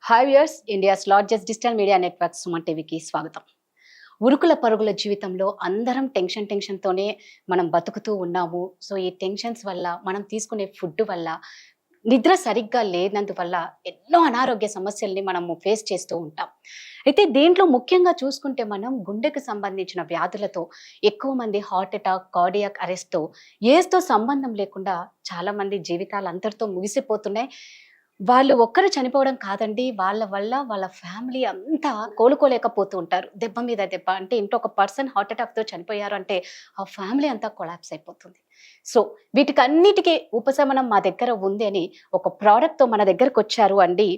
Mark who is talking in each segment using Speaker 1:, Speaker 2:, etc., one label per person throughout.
Speaker 1: Hi viewers, India's largest digital media network Suman టీవీకి స్వాగతం. ఉరుకుల పరుగుల జీవితంలో అందరం టెన్షన్తోనే మనం బతుకుతూ ఉన్నాము. సో ఈ టెన్షన్స్ వల్ల మనం తీసుకునే ఫుడ్ వల్ల నిద్ర సరిగ్గా లేనందువల్ల ఎన్నో అనారోగ్య సమస్యల్ని మనము ఫేస్ చేస్తూ ఉంటాం. అయితే దీంట్లో ముఖ్యంగా చూసుకుంటే మనం గుండెకు సంబంధించిన వ్యాధులతో ఎక్కువ మంది హార్ట్ అటాక్, కార్డియాక్ అరెస్ట్తో ఏజ్తో సంబంధం లేకుండా చాలా మంది జీవితాలు అంతటితో ముగిసిపోతున్నాయి. వాళ్ళు ఒక్కరు చనిపోవడం కాదండి. వాళ్ళ వల్ల వాళ్ళ ఫ్యామిలీ అంతా కోలుకోలేకపోతూ ఉంటారు. దెబ్బ మీద దెబ్బ. అంటే ఇంట్లో ఒక పర్సన్ హార్ట్ అటాక్‌తో చనిపోయారు అంటే ఆ ఫ్యామిలీ అంతా కొలాప్స్ అయిపోతుంది. సో వీటికన్నిటికి ఉపశమనం మా దగ్గర ఉంది అని ఒక ప్రొడక్ట్‌తో మన దగ్గరకొచ్చారు అండి.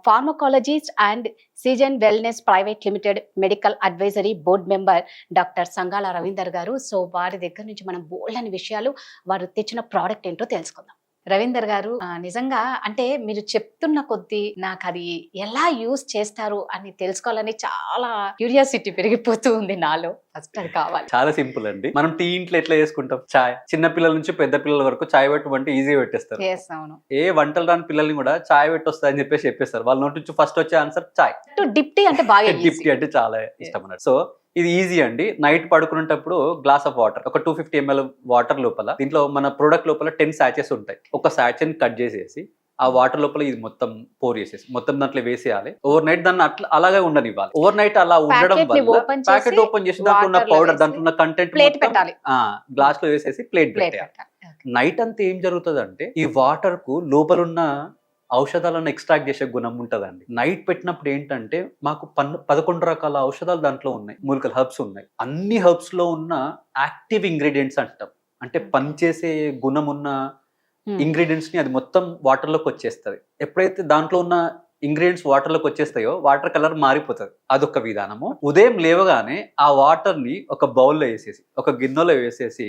Speaker 1: Pharmacologist and season wellness private limited medical advisory board member doctor సంగాల రవీందర్ గారు. సో వారి దగ్గర నుంచి మనం బోలెడన్ని విషయాలు, వారు తెచ్చిన ప్రొడక్ట్ ఏంటో తెలుసుకుందాం. రవీందర్ గారు, నిజంగా అంటే మీరు చెప్తున్న కొద్దీ నాకు అది ఎలా యూజ్ చేస్తారు అని తెలుసుకోవాలని చాలా క్యూరియాసిటీ పెరిగిపోతూ ఉంది నాలో. ఫస్ట్ అది కావాలి.
Speaker 2: చాలా సింపుల్ అండి. మనం టీ ఇంట్లో ఎట్లా చేసుకుంటాం, చాయ్. చిన్న పిల్లల నుంచి పెద్ద పిల్లల వరకు చాయ్ పెట్టమంటే ఈజీ పెట్టేస్తారు.
Speaker 1: అవును.
Speaker 2: ఏ వంటలు రాని పిల్లల్ని కూడా చాయ్ పెట్టి వస్తా అని చెప్పేస్తారు. వాళ్ళ నోటి నుంచి ఫస్ట్ వచ్చే ఆన్సర్ చాయ్.
Speaker 1: డిప్టీ అంటే బాగా
Speaker 2: డిప్టీ అంటే చాలా ఇష్టం అన్నట్టు. సో ఇది ఈజీ అండి. నైట్ పడుకునేటప్పుడు గ్లాస్ ఆఫ్ వాటర్, ఒక 250 ml వాటర్ లోపల, దీంట్లో మన ప్రొడక్ట్ లోపల 10 sachets ఉంటాయి. ఒక సాచెని కట్ చేసేసి ఆ వాటర్ లోపల ఇది మొత్తం పోర్ చేసేసి మొత్తం దాంట్లో వేసేయాలి. ఓవర్ నైట్ దాన్ని అట్లా అలాగే ఉండనివ్వాలి. ఓవర్ నైట్ అలా ఉండడం వల్ల ప్యాకెట్ ఓపెన్ చేసి దాంట్లో ఉన్న పౌడర్, దాంట్లో ఉన్న కంటెంట్ గ్లాస్ లో వేసేసి ప్లేట్ పెట్టాలి. నైట్ అంతా ఏం జరుగుతుంది అంటే ఈ వాటర్ కు లోపల ఉన్న ఔషధాలను ఎక్స్ట్రాక్ట్ చేసే గుణం ఉంటుందండి. నైట్ పెట్టినప్పుడు ఏంటంటే మాకు 11 రకాల ఔషధాలు దాంట్లో ఉన్నాయి. మూలికలు, హర్బ్స్ ఉన్నాయి. అన్ని హర్బ్స్ లో ఉన్న యాక్టివ్ ఇంగ్రీడియంట్స్ అంటాం. అంటే పనిచేసే గుణం ఉన్న ఇంగ్రీడియంట్స్ ని అది మొత్తం వాటర్ లోకి వచ్చేస్తుంది. ఎప్పుడైతే దాంట్లో ఉన్న ఇంగ్రీడియంట్స్ వాటర్ లోకి వచ్చేస్తాయో వాటర్ కలర్ మారిపోతుంది. అదొక విధానము. ఉదయం లేవగానే ఆ వాటర్ ని ఒక బౌల్లో వేసేసి, ఒక గిన్నెలో వేసేసి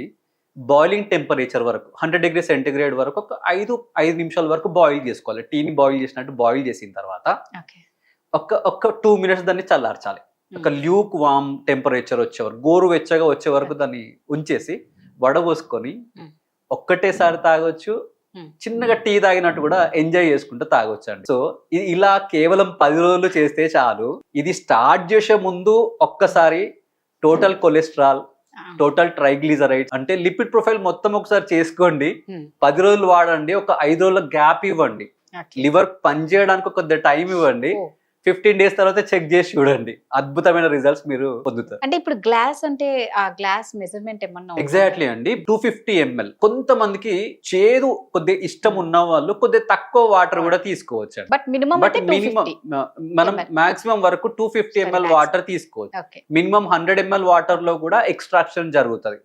Speaker 2: బాయిలింగ్ టెంపరేచర్ వరకు 100 degrees సెంటిగ్రేడ్ వరకు ఒక 5 నిమిషాల వరకు బాయిల్ చేసుకోవాలి. టీని బాయిల్ చేసినట్టు బాయిల్ చేసిన తర్వాత ఒక 2 minutes దాన్ని చల్లార్చాలి. ఒక ల్యూక్ వామ్ టెంపరేచర్ వచ్చే వరకు, గోరువెచ్చగా వచ్చే వరకు దాన్ని ఉంచేసి వడబోసుకొని ఒక్కటేసారి తాగొచ్చు. చిన్నగా టీ తాగినట్టు కూడా ఎంజాయ్ చేసుకుంటూ తాగొచ్చు అండి. సో ఇలా కేవలం 10 రోజులు చేస్తే చాలు. ఇది స్టార్ట్ చేసే ముందు ఒక్కసారి టోటల్ కొలెస్ట్రాల్, టోటల్ ట్రైగ్లిజరైడ్స్ అంటే లిపిడ్ ప్రొఫైల్ మొత్తం ఒకసారి చేసుకోండి. 10 రోజులు వాడండి. ఒక 5 రోజుల గ్యాప్ ఇవ్వండి. లివర్ పనిచేయడానికి ఒక టైం ఇవ్వండి. 15 days తర్వాత చెక్ చేసి చూడండి. అద్భుతమైన రిజల్ట్స్ మీరు పొందుతారు.
Speaker 1: అంటే ఇప్పుడు గ్లాస్ అంటే ఆ గ్లాస్ మెజర్మెంట్ ఏమన్నా?
Speaker 2: ఎగ్జాక్ట్లీ అండి. 250 ml. కొంతమందికి చేదు కొద్దిగా ఇష్టం ఉన్న వాళ్ళు కొద్దిగా తక్కువ వాటర్ కూడా తీసుకోవచ్చు.
Speaker 1: బట్ మినిమం
Speaker 2: మనం మాక్సిమం వరకు 250 ml వాటర్ తీసుకోవచ్చు. మినిమం 100 ml వాటర్ లో కూడా ఎక్స్ట్రాక్షన్ జరుగుతుంది.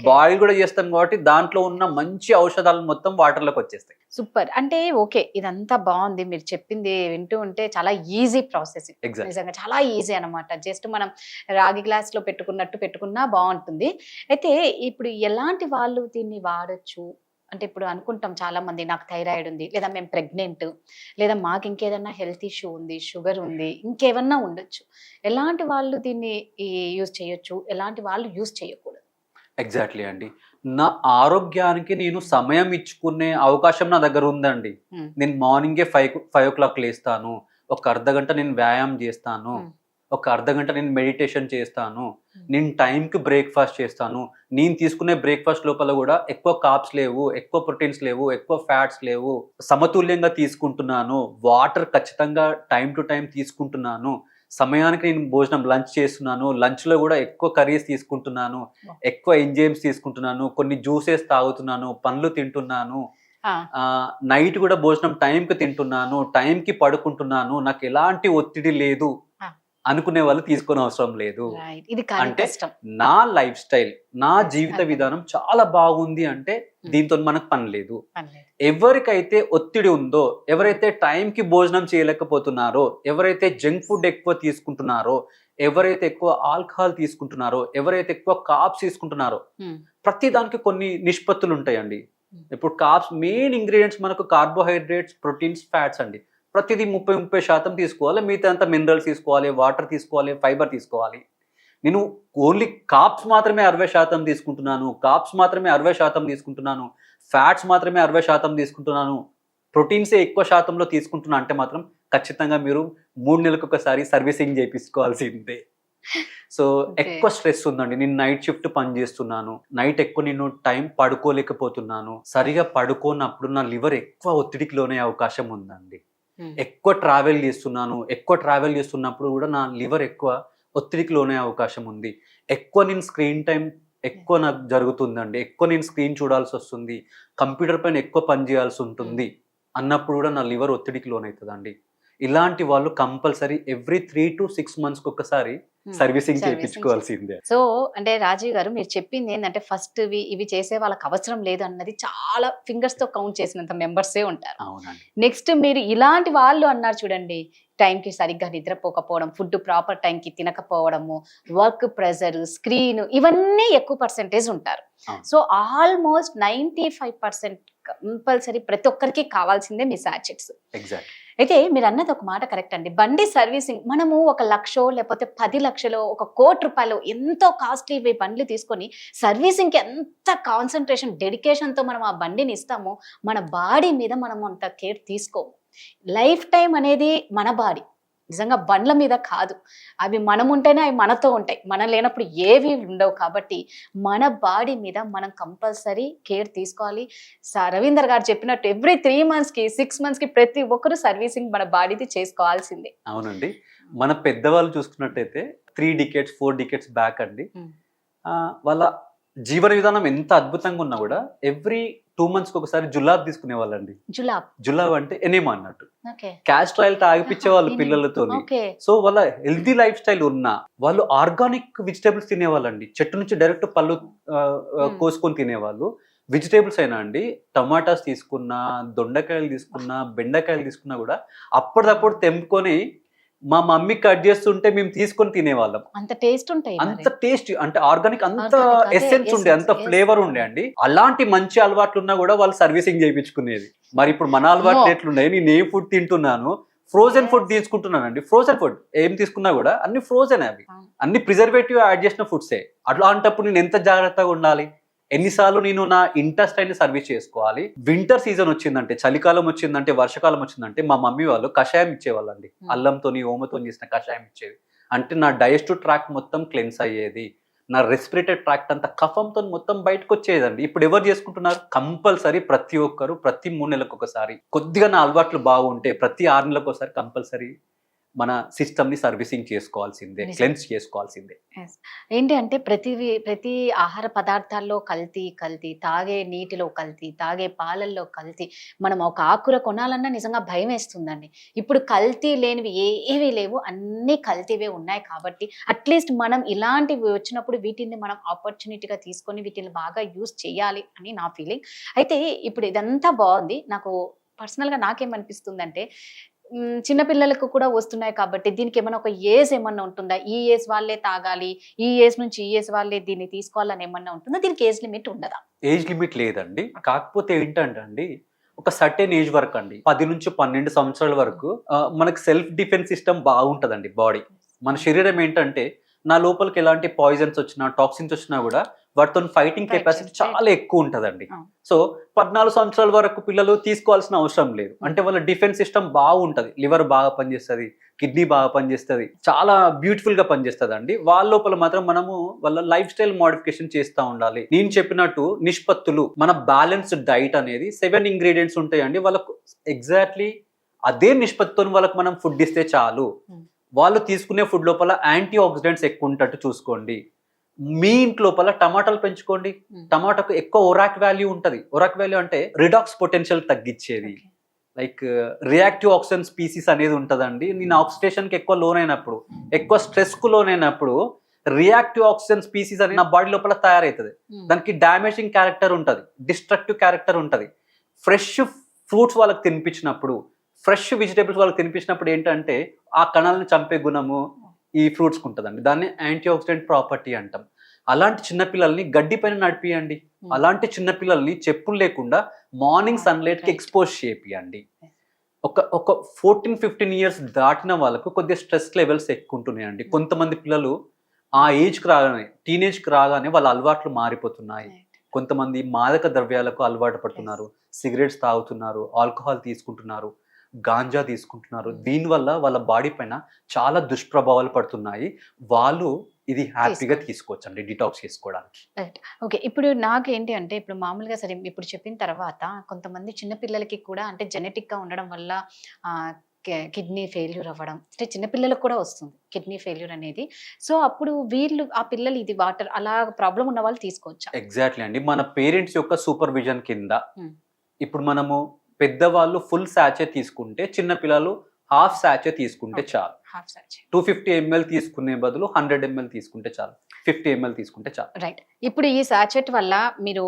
Speaker 2: బాయిల్ కూడా చేస్తాం కాబట్టి దాంట్లో ఉన్న మంచి ఔషధాలు మొత్తం వాటర్ లోకి వచ్చేస్తాయి.
Speaker 1: సూపర్. అంటే ఓకే, ఇదంతా బాగుంది. మీరు చెప్పింది వింటూ ఉంటే చాలా ఈజీ ప్రాసెస్. నిజంగా చాలా ఈజీ అనమాట. జస్ట్ మనం రాగి గ్లాస్ లో పెట్టుకున్నా బాగుంటుంది. అయితే ఇప్పుడు ఎలాంటి వాళ్ళు దీన్ని వాడచ్చు అంటే, ఇప్పుడు అనుకుంటాం చాలా మంది, నాకు థైరాయిడ్ ఉంది, లేదా మేము ప్రెగ్నెంట్, లేదా మాకు ఇంకేదన్నా హెల్త్ ఇష్యూ ఉంది, షుగర్ ఉంది, ఇంకేమన్నా ఉండొచ్చు. ఎలాంటి వాళ్ళు దీన్ని యూజ్ చేయొచ్చు, ఎలాంటి వాళ్ళు యూజ్ చేయకూడదు?
Speaker 2: ఎగ్జాక్ట్లీ అండి. నా ఆరోగ్యానికి నేను సమయం ఇచ్చుకునే అవకాశం నా దగ్గర ఉందండి. నేను మార్నింగే 5 o'clock లేస్తాను. ఒక అర్ధగంట నేను వ్యాయామం చేస్తాను. ఒక అర్ధగంట నేను మెడిటేషన్ చేస్తాను. నేను టైంకి బ్రేక్ఫాస్ట్ చేస్తాను. నేను తీసుకునే బ్రేక్ఫాస్ట్ లోపల కూడా ఎక్కువ కార్బ్స్ లేవు, ఎక్కువ ప్రోటీన్స్ లేవు, ఎక్కువ ఫ్యాట్స్ లేవు. సమతుల్యంగా తీసుకుంటున్నాను. వాటర్ ఖచ్చితంగా టైం టు టైం తీసుకుంటున్నాను. సమయానికి నేను భోజనం లంచ్ చేస్తున్నాను. లంచ్లో కూడా ఎక్కువ కర్రీస్ తీసుకుంటున్నాను, ఎక్కువ ఎంజైమ్స్ తీసుకుంటున్నాను, కొన్ని జ్యూసెస్ తాగుతున్నాను, పండ్లు తింటున్నాను. నైట్ కూడా భోజనం టైంకి తింటున్నాను, టైంకి పడుకుంటున్నాను. నాకు ఎలాంటి ఒత్తిడి లేదు అనుకునే వాళ్ళు తీసుకునే అవసరం లేదు. అంటే నా లైఫ్ స్టైల్, నా జీవిత విధానం చాలా బాగుంది అంటే దీంతో మనకు పని లేదు. ఎవరికైతే ఒత్తిడి ఉందో, ఎవరైతే టైంకి భోజనం చేయలేకపోతున్నారో, ఎవరైతే జంక్ ఫుడ్ ఎక్కువ తీసుకుంటున్నారో, ఎవరైతే ఎక్కువ ఆల్కహాల్ తీసుకుంటున్నారో, ఎవరైతే ఎక్కువ కార్బ్స్ తీసుకుంటున్నారో, ప్రతి దానికి కొన్ని నిష్పత్తులు ఉంటాయండి. ఇప్పుడు కార్బ్స్ మెయిన్ ఇంగ్రీడియంట్స్ మనకు కార్బోహైడ్రేట్స్, ప్రోటీన్స్, ఫ్యాట్స్ అండి. ప్రతిదీ 30% తీసుకోవాలి. మిగతా అంతా మినరల్స్ తీసుకోవాలి, వాటర్ తీసుకోవాలి, ఫైబర్ తీసుకోవాలి. నేను ఓన్లీ కార్బ్స్ మాత్రమే 60% తీసుకుంటున్నాను, కార్బ్స్ మాత్రమే 60% తీసుకుంటున్నాను, ఫ్యాట్స్ మాత్రమే 60% తీసుకుంటున్నాను, ప్రోటీన్సే ఎక్కువ శాతంలో తీసుకుంటున్నా అంటే మాత్రం ఖచ్చితంగా మీరు 3 నెలలకు ఒకసారి సర్వీసింగ్ చేయించుకోవాల్సిందే. సో ఎక్కువ స్ట్రెస్ ఉందండి, నేను నైట్ షిఫ్ట్ పని చేస్తున్నాను, నైట్ ఎక్కువ నేను టైం పడుకోలేకపోతున్నాను, సరిగా పడుకోనప్పుడు నా లివర్ ఎక్కువ ఒత్తిడికి లోనే అవకాశం ఉందండి. ఎక్కువ ట్రావెల్ చేస్తున్నప్పుడు కూడా నా లివర్ ఎక్కువ ఒత్తిడికి లోనే అవకాశం ఉంది. ఎక్కువ నేను స్క్రీన్ టైం ఎక్కువ నాకు జరుగుతుందండి, ఎక్కువ నేను స్క్రీన్ చూడాల్సి వస్తుంది, కంప్యూటర్ పైన ఎక్కువ పని చేయాల్సి ఉంటుంది అన్నప్పుడు కూడా నా లివర్ ఒత్తిడికి లోనవుతుందండి. ఇలాంటి వాళ్ళు కంపల్సరీ ఎవ్రీ 3 to 6 months ఒకసారి సర్వీసింగ్ చేయించుకోవాల్సిందే.
Speaker 1: సో అంటే రాజీవ్ గారు మీరు చెప్పింది ఏంటంటే ఫస్ట్ ఇవి చేసే వాళ్ళకి అవసరం లేదు అన్నది చాలా ఫింగర్స్ తో కౌంట్ చేసినంత మెంబర్సే ఉంటారు.
Speaker 2: అవునండి.
Speaker 1: నెక్స్ట్ మీరు ఇలాంటి వాళ్ళు అన్నారు చూడండి, టైంకి సరిగ్గా నిద్రపోకపోవడం, ఫుడ్ ప్రాపర్ టైంకి తినకపోవడము, వర్క్ ప్రెజర్, స్క్రీన్, ఇవన్నీ ఎక్కువ పర్సెంటేజ్ ఉంటారు. సో ఆల్మోస్ట్ 95% కంపల్సరీ ప్రతి ఒక్కరికి కావాల్సిందే మీ సాచెట్స్.
Speaker 2: ఎగ్జాక్ట్.
Speaker 1: అయితే మీరు అన్నది ఒక మాట కరెక్ట్ అండి. బండి సర్వీసింగ్ మనము 1 లక్షో లేకపోతే 10 లక్షలో 1 కోటి రూపాయలు ఎంతో కాస్ట్లీ బండ్లు తీసుకొని సర్వీసింగ్కి ఎంత కాన్సన్ట్రేషన్ డెడికేషన్తో మనం ఆ బండిని ఇస్తామో మన బాడీ మీద మనం అంత కేర్ తీసుకోము. లైఫ్ టైం అనేది మన బాడీ, నిజంగా బండ్ల మీద కాదు. అవి మనం ఉంటేనే అవి మనతో ఉంటాయి, మనం లేనప్పుడు ఏవి ఉండవు. కాబట్టి మన బాడీ మీద మనం కంపల్సరీ కేర్ తీసుకోవాలి. రవీందర్ గారు చెప్పినట్టు ఎవ్రీ 3 monthsకి 6 monthsకి ప్రతి ఒక్కరు సర్వీసింగ్ మన బాడీది చేసుకోవాల్సిందే.
Speaker 2: అవునండి. మన పెద్దవాళ్ళు చూసుకున్నట్టయితే 3 decades 4 decades బ్యాక్ అండి, వాళ్ళ జీవన విధానం ఎంత అద్భుతంగా ఉన్నా కూడా ఎవ్రీ 2 monthsకి ఒకసారి జులాబ్ తీసుకునే వాళ్ళండి. జులాబ్ అంటే ఎనేమా అన్నట్టు, క్యాస్టర్ ఆయిల్ తాగిపించే వాళ్ళు పిల్లలతో. సో వాళ్ళ హెల్దీ లైఫ్ స్టైల్ ఉన్నా వాళ్ళు ఆర్గానిక్ వెజిటేబుల్స్ తినేవాళ్ళండి. చెట్టు నుంచి డైరెక్ట్ పళ్ళు కోసుకొని తినేవాళ్ళు. వెజిటేబుల్స్ అయినా అండి, టమాటాస్ తీసుకున్నా, దొండకాయలు తీసుకున్నా, బెండకాయలు తీసుకున్నా కూడా అప్పటిదప్పుడు తెంపుకొని మా మమ్మీ కట్ చేస్తుంటే మేము తీసుకొని తినేవాళ్ళం.
Speaker 1: అంత టేస్ట్ ఉంటాయి,
Speaker 2: అంత టేస్ట్ అంటే ఆర్గానిక్, అంత ఎసెన్స్ ఉండే, అంత ఫ్లేవర్ ఉండే అండి. అలాంటి మంచి అలవాట్లు ఉన్నా కూడా వాళ్ళు సర్వీసింగ్ చేయించుకునేది. మరి ఇప్పుడు మన అలవాట్లు ఎట్లున్నాయి? నేను ఏ ఫుడ్ తింటున్నాను, ఫ్రోజన్ ఫుడ్ తీసుకుంటున్నానండి. ఫ్రోజన్ ఫుడ్ ఏం తీసుకున్నా కూడా అన్ని ఫ్రోజన్, అవి అన్ని ప్రిజర్వేటివ్ యాడ్ చేసిన ఫుడ్సే. అట్లాంటప్పుడు నేను ఎంత జాగ్రత్తగా ఉండాలి? ఎన్నిసార్లు నేను నా ఇంటెస్టైన్ సర్వీస్ చేసుకోవాలి? వింటర్ సీజన్ వచ్చిందంటే, చలికాలం వచ్చిందంటే, వర్షకాలం వచ్చిందంటే మా మమ్మీ వాళ్ళు కషాయం ఇచ్చేవాళ్ళండి. అల్లంతోని ఓమతో చేసిన కషాయం ఇచ్చేది. అంటే నా డైజెస్టివ్ ట్రాక్ట్ మొత్తం క్లెన్స్ అయ్యేది, నా రెస్పిరేటరీ ట్రాక్ట్ అంతా కఫంతో మొత్తం బయటకు వచ్చేదండి. ఇప్పుడు ఎవరు చేసుకుంటున్నారు? కంపల్సరీ ప్రతి ఒక్కరు ప్రతి 3 నెలలకు ఒకసారి, కొద్దిగా నా అలవాట్లు బాగుంటే ప్రతి 6 నెలలకు ఒకసారి కంపల్సరీ మన సిస్టమ్ ని సర్వీసింగ్ చేసుకోవాల్సిందే, క్లెన్స్ చేసుకోవాల్సిందే.
Speaker 1: ఏంటి అంటే ప్రతి ఆహార పదార్థాల్లో కల్తీ, తాగే నీటిలో కల్తీ, తాగే పాలల్లో కల్తీ. మనం ఒక ఆకుకూర కొనాలన్నా నిజంగా భయం వేస్తుందండి. ఇప్పుడు కల్తీ లేనివి ఏవి లేవు, అన్ని కల్తీవే ఉన్నాయి. కాబట్టి అట్లీస్ట్ మనం ఇలాంటివి వచ్చినప్పుడు వీటిని మనం ఆపర్చునిటీగా తీసుకొని వీటిని బాగా యూజ్ చేయాలి అని నా ఫీలింగ్. అయితే ఇప్పుడు ఇదంతా బాగుంది. నాకు పర్సనల్గా నాకేమనిపిస్తుందంటే, చిన్నపిల్లలకు కూడా వస్తున్నాయి కాబట్టి దీనికి ఏమైనా ఒక ఏజ్ ఏమన్నా ఉంటుందా? ఈ ఏజ్ వాళ్ళే తాగాలి, ఈ ఏజ్ నుంచి ఈ ఏజ్ వాళ్ళే దీన్ని తీసుకోవాలని ఏమన్నా ఉంటుందా? దీనికి ఏజ్ లిమిట్ ఉండదా?
Speaker 2: ఏజ్ లిమిట్ లేదండి. కాకపోతే ఏంటంటే అండి, ఒక సర్టెన్ ఏజ్ వరకు అండి, 10 నుంచి 12 సంవత్సరాల వరకు మనకు సెల్ఫ్ డిఫెన్స్ సిస్టమ్ బాగుంటుందండి. బాడీ, మన శరీరం ఏంటంటే, నా లోపలికి ఎలాంటి పాయిజన్స్ వచ్చినా, టాక్సిన్స్ వచ్చినా కూడా వాటితో ఫైటింగ్ కెపాసిటీ చాలా ఎక్కువ ఉంటుందండి. సో 14 సంవత్సరాల వరకు పిల్లలు తీసుకోవాల్సిన అవసరం లేదు. అంటే వాళ్ళ డిఫెన్స్ సిస్టమ్ బాగుంటుంది, లివర్ బాగా పనిచేస్తుంది, కిడ్నీ బాగా పనిచేస్తుంది, చాలా బ్యూటిఫుల్ గా పనిచేస్తుంది అండి. వాళ్ళ లోపల మాత్రం మనము వాళ్ళ లైఫ్ స్టైల్ మోడిఫికేషన్ చేస్తూ ఉండాలి. నేను చెప్పినట్టు నిష్పత్తులు, మన బ్యాలెన్స్డ్ డైట్ అనేది 7 ingredients ఉంటాయండి. వాళ్ళకు ఎగ్జాక్ట్లీ అదే నిష్పత్తితో వాళ్ళకి మనం ఫుడ్ ఇస్తే చాలు. వాళ్ళు తీసుకునే ఫుడ్ లోపల యాంటీ ఆక్సిడెంట్స్ ఎక్కువ ఉంటట్టు చూసుకోండి. మీ ఇంటి లోపల టమాటాలు పెంచుకోండి. టమాటాకు ఎక్కువ ఒరాక్ వాల్యూ ఉంటుంది. ఒరాక్ వాల్యూ అంటే రిడాక్స్ పొటెన్షియల్ తగ్గించేది. లైక్ రియాక్టివ్ ఆక్సిజన్ స్పీసీస్ అనేది ఉంటుందండి. నేను ఆక్సిడేషన్కి ఎక్కువ లోనైనప్పుడు, ఎక్కువ స్ట్రెస్కు లోనైనప్పుడు రియాక్టివ్ ఆక్సిజన్ స్పీసీస్ అనేది నా బాడీ లోపల తయారవుతుంది. దానికి డామేజింగ్ క్యారెక్టర్ ఉంటుంది, డిస్ట్రక్టివ్ క్యారెక్టర్ ఉంటుంది. ఫ్రెష్ ఫ్రూట్స్ వాళ్ళకి తినిపించినప్పుడు, ఫ్రెష్ వెజిటేబుల్స్ వాళ్ళకి తినిపించినప్పుడు ఏంటంటే ఆ కణాలను చంపే గుణము ఈ ఫ్రూట్స్కి ఉంటుందండి. దాన్ని యాంటీ ఆక్సిడెంట్ ప్రాపర్టీ అంటాం. అలాంటి చిన్నపిల్లల్ని గడ్డి పైన నడిపియండి. అలాంటి చిన్నపిల్లల్ని చెప్పులు లేకుండా మార్నింగ్ సన్లైట్కి ఎక్స్పోజ్ చేపియండి. ఒక 14-15 years దాటిన వాళ్ళకు కొద్దిగా స్ట్రెస్ లెవెల్స్ ఎక్కువ ఉంటున్నాయండి. కొంతమంది పిల్లలు ఆ ఏజ్కి రాగానే, టీనేజ్కి రాగానే వాళ్ళ అలవాట్లు మారిపోతున్నాయి. కొంతమంది మాదక ద్రవ్యాలకు అలవాటు పడుతున్నారు, సిగరెట్స్ తాగుతున్నారు, ఆల్కహాల్ తీసుకుంటున్నారు. గాంజా తీసుకుంటున్నారు. దీనివల్ల వాళ్ళ బాడీ పైన చాలా దుష్ప్రభావాలు పడుతున్నాయి. వాళ్ళు ఇది హ్యాపీగా తీసుకోవచ్చండి డిటాక్స్ చేసుకోవడానికి.
Speaker 1: రైట్. ఓకే. ఇప్పుడు నాకేంటి అంటే ఇప్పుడు మామూలుగా సరే ఇప్పుడు చెప్పిన తర్వాత కొంతమంది చిన్న పిల్లలకి కూడా అంటే జెనెటిక్‌గా ఉండడం వల్ల కిడ్నీ ఫెయిల్యూర్ అవ్వడం అంటే చిన్న పిల్లలకు కూడా వస్తుంది కిడ్నీ ఫెయిల్యూర్ అనేది. సో అప్పుడు వీళ్ళు ఆ పిల్లలు ఇది వాటర్ అలా ప్రాబ్లమ్ ఉన్న వాళ్ళు తీసుకోవచ్చా?
Speaker 2: ఎగ్జాక్ట్‌లీ అండి. మన పేరెంట్స్ యొక్క సూపర్విజన్ కింద
Speaker 1: హ్మ్.
Speaker 2: ఇప్పుడు మనము పెద్దవాళ్ళు ఫుల్ సాచే తీసుకుంటే, చిన్న పిల్లలు హాఫ్ సాచే తీసుకుంటే
Speaker 1: ఓకే.
Speaker 2: చాలు.
Speaker 1: హాఫ్ సాచే.
Speaker 2: 250 ఎంఎల్ తీసుకునే బదులు 100 ఎంఎల్ తీసుకుంటే చాలు. 50 ఎంఎల్ తీసుకుంటే చాలు.
Speaker 1: రైట్. ఇప్పుడు ఈ సాచెట్ వల్ల మీరు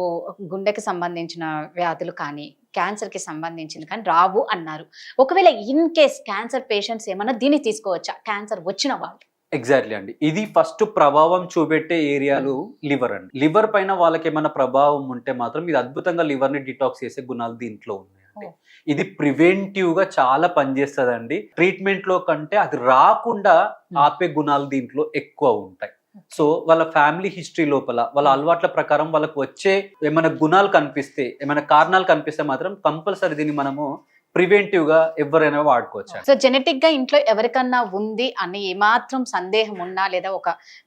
Speaker 1: గుండెకి సంబంధించిన వ్యాధులు కానీ, క్యాన్సర్‌కి సంబంధించింది కానీ రావు అన్నారు. ఒకవేళ ఇన్ కేస్ క్యాన్సర్ పేషెంట్స్ ఏమన్నా దీన్ని తీసుకోవచ్చా? క్యాన్సర్ వచ్చిన వాళ్ళు?
Speaker 2: ఎగ్జాక్ట్‌లీ అండి. ఇది ఫస్ట్ ప్రభావం చూపెట్టే ఏరియాలు లివర్ అండి. లివర్ పైన వాళ్ళకేమన్నా ప్రభావం ఉంటే మాత్రం ఇది అద్భుతంగా లివర్‌ని డిటాక్స్ చేసే గుణాలు దీంట్లో ఉన్నాయండి.
Speaker 1: ఓహ్!
Speaker 2: ఇది ప్రివెంటివ్‌గా చాలా పనిచేస్తదండి. ట్రీట్‌మెంట్‌లో కంటే అది రాకుండా ఆపే గుణాలు దీంట్లో ఎక్కువ ఉంటాయి. సో వాళ్ళ ఫ్యామిలీ హిస్టరీ లోపల వాళ్ళ అలవాట్ల ప్రకారం వాళ్ళకు వచ్చే ఏమైనా గుణాలు కనిపిస్తే, ఏమైనా కారణాలు కనిపిస్తే మాత్రం కంపల్సరీ దీన్ని మనము ప్రివెంటివ్‌గా ఎవరైనా వాడుకోవచ్చండి.
Speaker 1: సో జెనెటిక్‌గా ఇంట్లో ఎవరికన్నా ఉంది అని ఏమాత్రం సందేహం ఉన్నా లేదా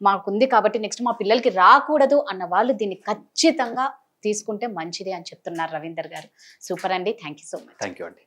Speaker 1: మాకుంది కాబట్టి నెక్స్ట్ మా పిల్లలకి రాకూడదు అన్న వాళ్ళు దీన్ని ఖచ్చితంగా తీసుకుంటే మంచిది అని చెప్తున్నారు రవీందర్ గారు. సూపర్ అండి. Thank you so much.
Speaker 2: Thank you అండి.